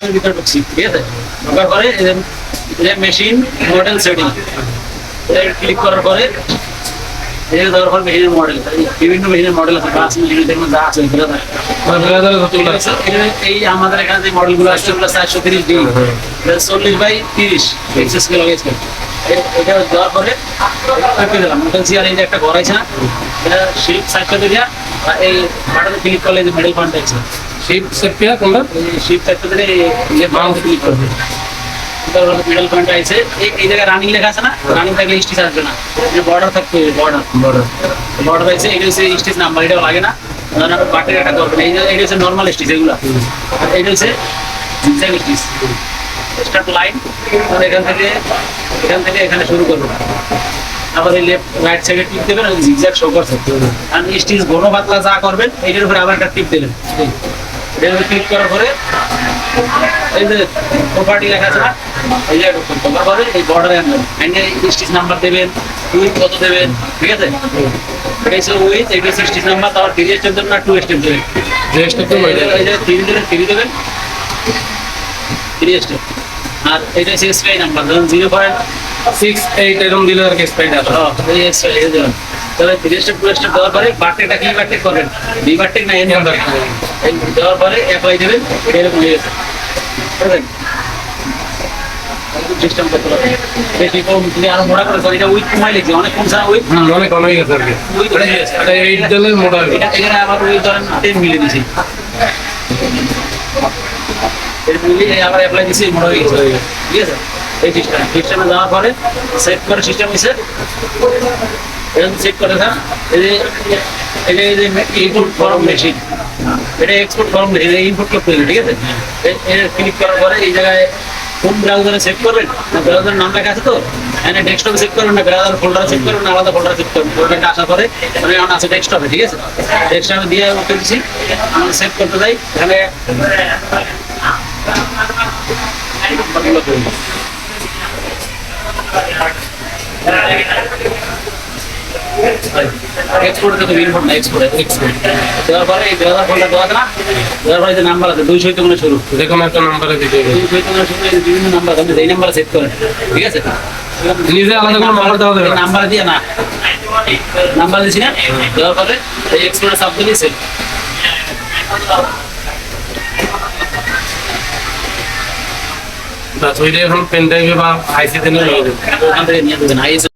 ভিতরে ঢুকছি, ঠিক আছে? ঢোকার পরে মেশিন মডেল সেটিং ক্লিক করার পরে দেওয়ার পর মেশিনের মডেল, বিভিন্ন মেশিনের মডেল আছে, বাস মেশিনের দেখবেন যা আছে এই আমাদের এখানে যে মডেলগুলো আসছে ওগুলো 430D 40x30 এক্সেস স্কেল হয়েছে। এটা দেওয়ার পরে দিলাম চেয়ার, এই যে একটা ঘর আছে না, এটা শিপ সাইডটা দিয়ে এই বাটনে ক্লিক করলে যে মেডেল ফান্ড আছে, শিপ সেপিয়া কোনটা শিপ সাইডটা দিয়ে এই মাউস ক্লিক করবে, মিডল পয়েন্ট আছে। এই জায়গায় রানিং লেখা আছে না, রানিং থাকলে স্টিচ আসবে না, বর্ডার থাকতে হবে, বর্ডার আছে। এটা হচ্ছে স্টিচ নাম্বার, এটাও লাগে না, বাটের একটা করবেন। এইটা হচ্ছে নর্মাল স্টিচ, এগুলো এইটা হচ্ছে জিগজ্যাগ স্টিচ। স্টার্ট লাইন এখান থেকে এখানে শুরু করবো, আবার এই লেফট রাইট সাইডে টিপ দেবেন, জিগজ্যাগ শো করছে। আর স্টিচ ঘন পাতলা যা করবেন এইটার উপরে আবার একটা টিপ দেবেন। এটার উপরে ক্লিক করার পরে এই যে প্রপার্টি লেখা আছে না, এই যে ঢোকার পরে এই বর্ডারে আনবেন, স্টিচ নাম্বার দেবেন, উইথ কত দেবেন, ঠিক আছে? এটা হচ্ছে উইথ, এটা হচ্ছে স্টিচ নাম্বার, তারপর 3 স্টেপ দেবেন না 2 স্টেপ দেবেন? যে স্টেপ দেবেন এই যে 3 দেবেন, 3 দেবেন, 3 স্টেপ। আর এটা হচ্ছে এসপিআই নাম্বার, ধরুন 0.68 এরকম দিলে আর কি এসপিআই আছে। এই এসপিআই এই দেবেন। তাহলে 3 স্টেপ 2 স্টেপ দেওয়ার পরে বাটটা কি বাটটেক করবেন, বি বাটটেক না এন বাটটেক দেওয়ার পরে অ্যাপ্লাই দেবেন, এরকম হয়ে গেছে। সিস্টেম করতে পারবেন বেশি কম, তুমি আরো মোটা করে এটা উইথ কমাই লিখছে, অনেক কম ছাড়া উইথ অনেক কমে গেছে আর কি। উইথ হয়ে গেছে, এটা 8 দিলে মোটা হবে। এখানে আবার উইথ ধরেন 10 মিলে দিছি, এর মিলে আবার অ্যাপ্লাই দিছি, মোটা হয়ে গেছে, ঠিক আছে? এই সিস্টেমে যাওয়ার পরে সেট করে সিস্টেম হয়েছে, এরকম চেক করে থাক। এই যে ইনপুট ফর্ম মেশিন, এটা এক্সপোর্ট ফর্ম মেশিন, ইনপুট করতে হবে, ঠিক আছে? এর ক্লিক করার পরে এই জায়গায় কোন ব্রাউজারে সেভ করবেন, না ব্রাউজারের নাম লেখা আছে তো, এখানে ডেস্কটপে সেভ করবেন না ব্রাউজার ফোল্ডারে সেভ করবেন না আলাদা ফোল্ডারে সেভ করবেন। ওটা আসার পরে মানে এখন আছে ডেস্কটপে, ঠিক আছে? ডেস্কটপে দিয়ে ওকে দিচ্ছি, আমরা সেভ করতে যাই। এখানে এক্সপোর্ট করতে ইনপুট না এক্সপোর্ট দেওয়ার পরে এই ব্রাউজার ফোল্ডার দেওয়া আছে না, দেওয়ার পরে যে নাম্বার আছে 200 থেকে শুরু, যেকোনো একটা নাম্বারে দিতে হবে। 200 থেকে শুরু বিভিন্ন নাম্বার আছে, এই নাম্বারে সেভ করেন, ঠিক আছে? নিজে আলাদা কোনো নাম্বার দেওয়া যাবে না, নাম্বার দিয়ে না, নাম্বার দিছি না, দেওয়ার পরে এই এক্সপোর্ট সাব দিয়ে সেভ। বাস ওইটা এখন পেন ড্রাইভে বা আইসিতে নিয়ে যাবে, ওখান থেকে নিয়ে দেবেন।